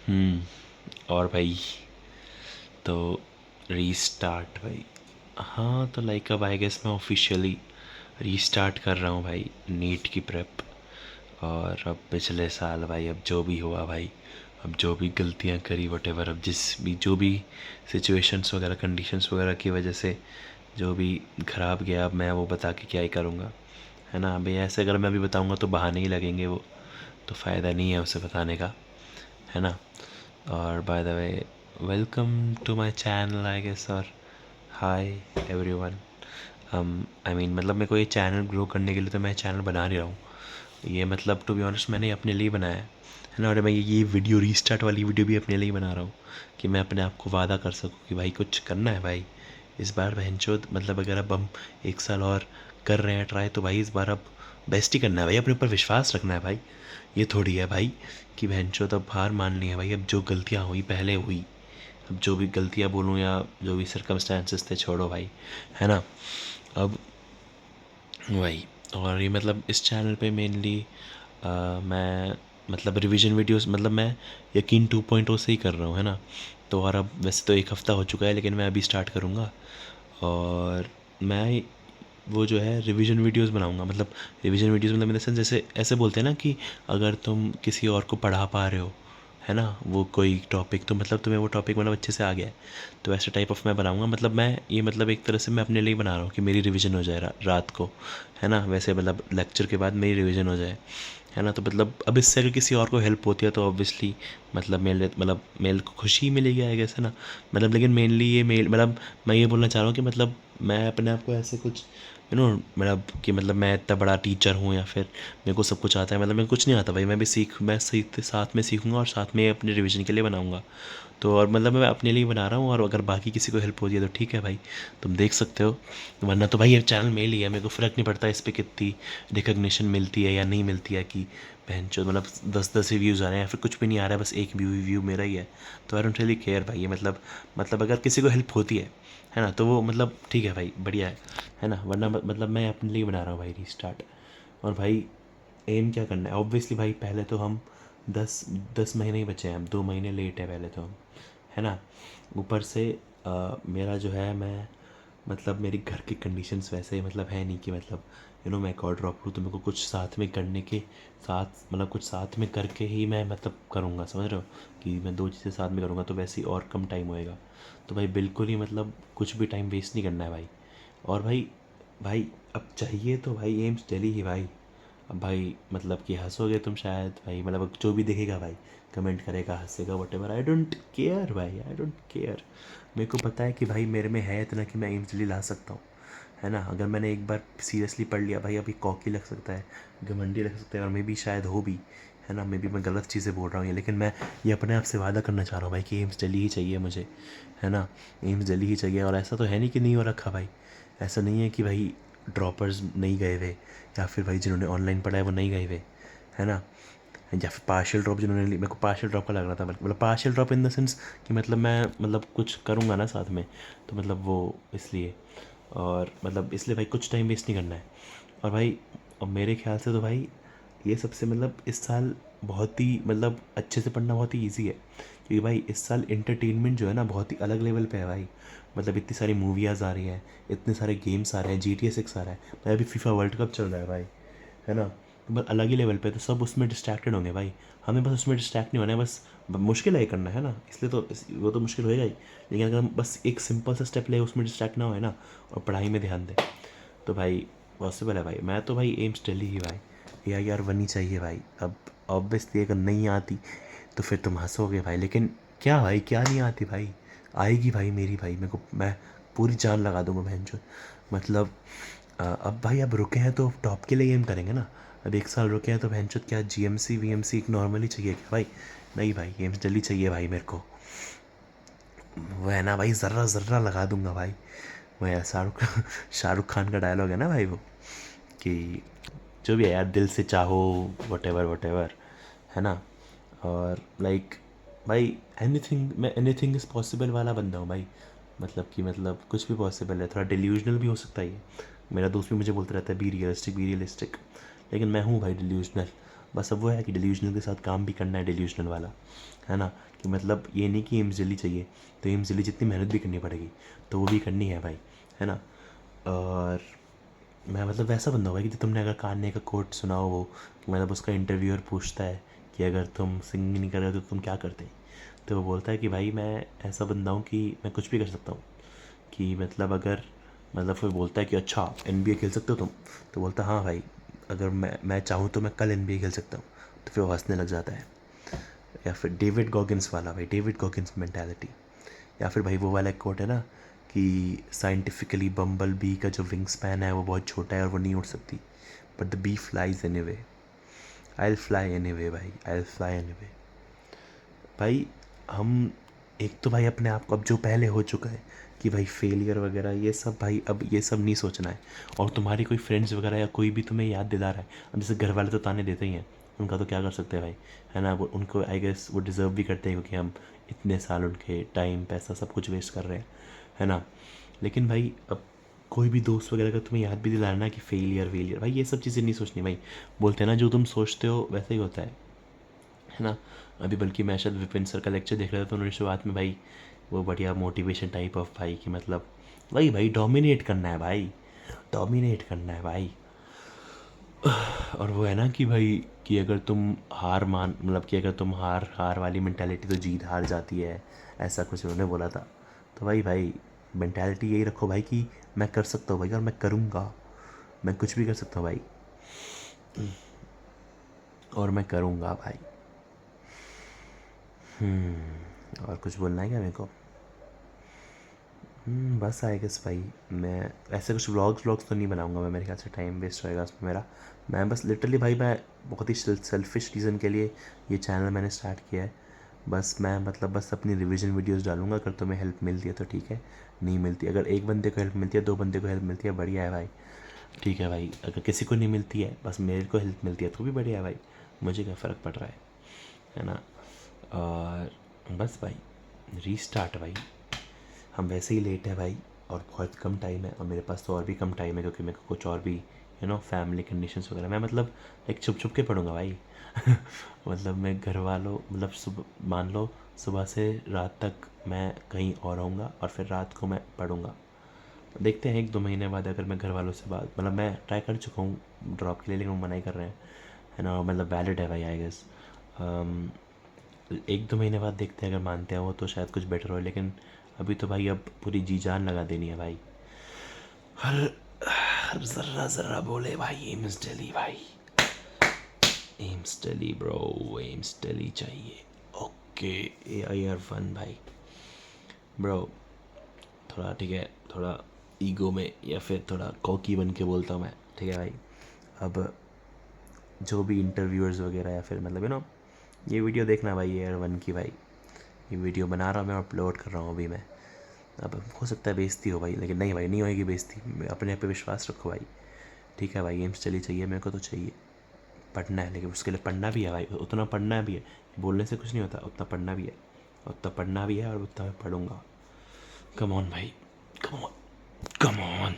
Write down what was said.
और भाई तो रीस्टार्ट भाई। हाँ तो लाइक अब आई गेस मैं ऑफिशियली रीस्टार्ट कर रहा हूँ भाई नीट की प्रेप। और अब पिछले साल भाई अब जो भी हुआ भाई, अब जो भी गलतियाँ करी वटेवर, अब जिस भी जो भी सिचुएशंस वगैरह कंडीशंस वगैरह की वजह से जो भी ख़राब गया, अब मैं वो बता के क्या ही करूँगा, है ना। अभी ऐसे अगर मैं अभी बताऊँगा तो बहाने ही लगेंगे वो, तो फ़ायदा नहीं है उसे बताने का, है ना। और by the way, welcome to my channel I guess, और हाय एवरीवन। आई मीन मतलब मेरे को ये चैनल ग्रो करने के लिए तो मैं चैनल बना नहीं रहा हूँ ये, मतलब टू बी ऑनेस्ट मैंने अपने लिए बनाया है ना। और मैं ये वीडियो रीस्टार्ट वाली वीडियो भी अपने लिए ही बना रहा हूँ कि मैं अपने आप को वादा कर सकूँ कि भाई कुछ करना है भाई इस बार बहनचोद, मतलब अगर अब हम 1 साल और कर रहे हैं ट्राई, तो भाई इस बार अब बेस्ट ही करना है भाई, अपने ऊपर विश्वास रखना है भाई। ये थोड़ी है भाई कि बहनचोद अब हार मान ली है भाई, अब जो गलतियाँ हुई पहले हुई, अब जो भी गलतियाँ बोलूँ या जो भी सर्कमस्टांसेस थे छोड़ो भाई, है ना। अब वही, और ये मतलब इस चैनल पे मेनली मैं मतलब रिवीजन वीडियोस, मतलब मैं यकीन 2.0 से ही कर रहा हूँ, है ना। तो और अब वैसे तो 1 हफ़्ता हो चुका है, लेकिन मैं अभी स्टार्ट करूँगा। और मैं वो जो है रिवीजन वीडियोस बनाऊँगा, मतलब रिवीजन वीडियोस मतलब इन द सेंस, जैसे ऐसे बोलते हैं ना कि अगर तुम किसी और को पढ़ा पा रहे हो, है ना, वो कोई टॉपिक, तो मतलब तुम्हें वो टॉपिक मतलब अच्छे से आ गया है, तो ऐसे टाइप ऑफ मैं बनाऊँगा। मतलब मैं ये मतलब एक तरह से मैं अपने लिए बना रहा हूँ कि मेरी रिवीजन हो जाए रात को, है ना। वैसे मतलब लेक्चर के बाद मेरी रिवीजन हो जाए, है ना। तो मतलब अब इससे अगर किसी और को हेल्प होती है तो ऑब्वियसली मतलब मेरे को खुशी मिलेगी आई गेस, है ना। मतलब लेकिन मेनली ये मेल मतलब मैं ये बोलना चाह रहा हूँ कि मतलब मैं अपने आप को ऐसे कुछ मतलब कि मतलब मैं इतना बड़ा टीचर हूँ या फिर मेरे को सब कुछ आता है, मतलब मेरे को कुछ नहीं आता भाई। मैं साथ में सीखूँगा और साथ में अपने रिवीजन के लिए बनाऊँगा। तो और मतलब मैं अपने लिए बना रहा हूँ, और अगर बाकी किसी को हेल्प होती है तो ठीक है भाई, तुम देख सकते हो। वरना तो भाई ये चैनल मेल ही है, मेरे को फ़र्क नहीं पड़ता इस पर कितनी रिकग्निशन मिलती है या नहीं मिलती है, कि बहन चो मतलब 10-10 ही व्यूज़ आ रहे हैं या फिर कुछ भी नहीं आ रहा है, बस एक व्यू मेरा ही है। तो आई डोंट रियली केयर भाई, ये मतलब अगर किसी को हेल्प होती है ना, तो वो मतलब ठीक है भाई, बढ़िया है ना। वरना मतलब मैं अपने लिए बना रहा हूँ भाई रीस्टार्ट। और भाई एम क्या करना है, ऑब्वियसली भाई पहले तो हम 10 महीने ही बचे हैं, हम 2 महीने लेट है पहले तो हम, है ना। ऊपर से मेरा जो है, मैं मतलब मेरी घर की कंडीशंस वैसे ही मतलब है नहीं कि मतलब मैं एक और ड्रॉप लूँ, तो मेरे को कुछ साथ में करने के साथ, मतलब कुछ साथ में करके ही मैं मतलब करूँगा, समझ रहे हो, कि मैं दो चीज़ें साथ में करूँगा तो वैसे ही और कम टाइम होएगा। तो भाई बिल्कुल ही मतलब कुछ भी टाइम वेस्ट नहीं करना है भाई। और भाई भाई अब चाहिए तो भाई एम्स दिल्ली ही भाई। अब भाई मतलब कि हंसोगे तुम शायद भाई, मतलब अब जो भी देखेगा भाई कमेंट करेगा, हंसेगा, whatever, I don't care भाई, आई डोंट केयर। मेरे को पता है कि भाई मेरे में है इतना कि मैं एम्स दिल्ली ला सकता हूँ, है ना। अगर मैंने एक बार सीरियसली पढ़ लिया भाई, अभी कॉकी लग सकता है, घमंडी लग सकता है, और मे भी शायद हो भी, है ना। मे बी मैं गलत चीज़ें बोल रहा हूँ ये, लेकिन मैं ये अपने आप से वादा करना चाह रहा हूँ भाई कि एम्स दिल्ली ही चाहिए मुझे, है ना। एम्स दिल्ली ही चाहिए। और ऐसा तो है नहीं कि नहीं हो रखा भाई, ऐसा नहीं है कि भाई ड्रॉपर्स नहीं गए हुए, या फिर भाई जिन्होंने ऑनलाइन पढ़ा है वो नहीं गए हुए, है ना। या फिर पार्शियल ड्रॉप जिन्होंने मेरे को पार्शियल ड्रॉप का लग रहा था, मतलब partial drop in the sense कि मतलब मैं मतलब कुछ करूँगा ना साथ में, तो मतलब वो इसलिए, और मतलब इसलिए भाई कुछ टाइम वेस्ट नहीं करना है। और भाई अब मेरे ख्याल से तो भाई ये सबसे मतलब इस साल बहुत ही मतलब अच्छे से पढ़ना बहुत ही ईजी है, क्योंकि भाई इस साल इंटरटेनमेंट जो है ना बहुत ही अलग लेवल पे है भाई। मतलब इतनी सारी मूवीज़ आ रही हैं, इतने सारे गेम्स आ रहे हैं, GTA 6 आ रहा है भाई, अभी फीफा वर्ल्ड कप चल रहा है भाई, है ना। तो बस अलग ही लेवल पे, तो सब उसमें डिस्ट्रैक्टेड होंगे भाई। हमें बस उसमें डिस्ट्रैक्ट नहीं होना है, बस मुश्किल है ये करना, है ना, इसलिए तो वो तो मुश्किल होएगा ही। लेकिन अगर हम बस एक सिंपल सा स्टेप ले, उसमें डिस्ट्रैक्ट ना होए ना, और पढ़ाई में ध्यान दें, तो भाई पॉसिबल है भाई। मैं तो भाई एम्स दिल्ली ही भाई, AIR 1 ही चाहिए भाई। अब ऑब्वियसली अगर नहीं आती तो फिर तुम हंसोगे भाई, लेकिन क्या भाई, क्या नहीं आती भाई, आएगी भाई मेरी भाई, मेरे को मैं पूरी जान लगा दूंगा बहन चो। मतलब अब भाई अब रुके हैं तो टॉप के लिए एम करेंगे ना। अब 1 साल रुके हैं तो बहन चो क्या GMC VMC एक नॉर्मली चाहिए क्या भाई, नहीं भाई एम्स दिल्ली चाहिए भाई मेरे को। वो है ना भाई, ज़र्रा ज़र्रा लगा दूंगा भाई। वो है शाहरुख खान का डायलॉग है ना भाई वो, कि जो भी है यार, दिल से चाहो, वट एवर, है ना। और लाइक भाई एनीथिंग, मैं एनीथिंग इज़ पॉसिबल वाला बंदा हूँ भाई। मतलब कि मतलब कुछ भी पॉसिबल है, थोड़ा डिल्यूजनल भी हो सकता है ये। मेरा दोस्त भी मुझे बोलता रहता है बी रियलिस्टिक बी रियलिस्टिक, लेकिन मैं हूँ भाई डिल्यूजनल। बस अब वो है कि डिल्यूजनल के साथ काम भी करना है, डिल्यूजनल वाला, है ना, कि मतलब ये नहीं कि एम्स जल्दी चाहिए तो एम्स जल्दी जितनी मेहनत भी करनी पड़ेगी तो वो भी करनी है भाई, है ना। और मैं मतलब वैसा बंदा हुआ कि जो तुमने अगर कान्ये का कोट सुना हो, वो मतलब उसका इंटरव्यूअर पूछता है कि अगर तुम सिंगिंग नहीं कर रहे हो तो तुम क्या करते, तो वो बोलता है कि भाई मैं ऐसा बंदा हूँ कि मैं कुछ भी कर सकता हूँ, कि मतलब अगर मतलब फिर बोलता है कि अच्छा NBA खेल सकते हो तुम, तो बोलता हाँ भाई, अगर मैं चाहूँ तो मैं कल NBA खेल सकता हूँ, तो फिर वो हंसने लग जाता है। या फिर डेविड गॉगिन्स वाला भाई, डेविड गॉगिन्स मेंटालिटी। या फिर भाई वो वाला एक कोट है ना कि साइंटिफिकली बम्बल बी का जो विंग स्पैन है वो बहुत छोटा है और वो नहीं उड़ सकती, but the bee flies anyway, I will fly anyway भाई, I will fly anyway. भाई हम एक तो भाई अपने आप को अब जो पहले हो चुका है कि भाई फेलियर वगैरह ये सब, भाई अब ये सब नहीं सोचना है। और तुम्हारी कोई फ्रेंड्स वगैरह या कोई भी तुम्हें याद दिला रहा है, अब जैसे घर वाले तो ताने देते ही हैं, उनका तो क्या कर सकते हैं भाई, है ना, वो उनको आई गेस वो डिज़र्व भी करते हैं क्योंकि हम इतने साल उनके टाइम पैसा सब कुछ वेस्ट कर रहे हैं, है ना। लेकिन भाई अब कोई भी दोस्त वगैरह का तुम्हें याद भी दिलाना कि फेलियर वेलियर, भाई ये सब चीज़ें नहीं सोचनी भाई। बोलते हैं ना जो तुम सोचते हो वैसे ही होता है ना। अभी बल्कि मैं शायद विपिन सर का लेक्चर देख रहा था तो उन्होंने शुरुआत में भाई वो बढ़िया मोटिवेशन टाइप ऑफ भाई कि मतलब वही भाई डोमिनेट करना है भाई, डोमिनेट करना है भाई। और वो है ना कि भाई कि अगर तुम हार मान मतलब कि अगर तुम हार हार वाली मेंटालिटी तो जीत हार जाती है, ऐसा कुछ उन्होंने बोला था। तो भाई मेंटालिटी यही रखो भाई कि मैं कर सकता हूँ भाई और मैं करूँगा, मैं कुछ भी कर सकता हूँ भाई और मैं करूँगा भाई। और कुछ बोलना है क्या मेरे को? बस आई गेस भाई मैं ऐसे कुछ व्लॉग्स तो नहीं बनाऊंगा मैं, मेरे ख्याल से टाइम वेस्ट होएगा उसमें मेरा। मैं बस लिटरली भाई मैं बहुत ही सेल्फिश रीज़न के लिए ये चैनल मैंने स्टार्ट किया है। बस मैं मतलब बस अपनी रिवीजन वीडियोस डालूंगा, अगर तुम्हें हेल्प मिलती है तो ठीक है, नहीं मिलती अगर एक बंदे को हेल्प मिलती है, दो बंदे को हेल्प मिलती है, बढ़िया है भाई, ठीक है भाई। अगर किसी को नहीं मिलती है बस मेरे को हेल्प मिलती है तो भी बढ़िया है भाई, मुझे क्या फ़र्क पड़ रहा है ना। और बस भाई रीस्टार्ट भाई, हम वैसे ही लेट हैं भाई और बहुत कम टाइम है और मेरे पास तो और भी कम टाइम है क्योंकि मेरे को कुछ और भी फैमिली कंडीशंस वगैरह, मैं मतलब एक छुप छुप के पढ़ूंगा भाई मतलब मैं घर वालों मतलब सुबह मान लो सुबह से रात तक मैं कहीं और रहूँगा और फिर रात को मैं पढ़ूंगा। देखते हैं 1-2 महीने बाद अगर मैं घर वालों से बात मतलब मैं ट्राई कर चुका हूँ ड्रॉप के लिए लेकिन वो मना ही कर रहे हैं, है ना, मतलब वैलिड है भाई आई गेस। 1-2 महीने बाद देखते हैं अगर मानते हैं वो तो शायद कुछ बेटर हो, लेकिन अभी तो भाई अब पूरी जी जान लगा देनी है भाई, हर हर जर्रा जर्रा बोले भाई एम्स दिल्ली भाई, एम्स दिल्ली ब्रो, एम्स दिल्ली चाहिए। ओके AIR1 भाई ब्रो, थोड़ा ठीक है, थोड़ा ईगो में या फिर थोड़ा कॉकी बन के बोलता हूँ मैं, ठीक है भाई। अब जो भी इंटरव्यूअर्स वगैरह या फिर मतलब ये वीडियो देखना भाई AIR1 की भाई, ये वीडियो बना रहा हूँ मैं, अपलोड कर रहा हूँ अभी मैं। अब हो सकता है बेइज्जती हो भाई, लेकिन नहीं भाई नहीं होएगी बेइज्जती, अपने पे विश्वास रखो भाई, ठीक है भाई। एम्स चली चाहिए मेरे को तो चाहिए, पढ़ना है लेकिन उसके लिए पढ़ना भी है भाई, उतना पढ़ना भी है, बोलने से कुछ नहीं होता, उतना पढ़ना भी है, उतना पढ़ना भी है और उतना मैं पढ़ूंगा। कम ऑन भाई, कम ऑन, कम ऑन।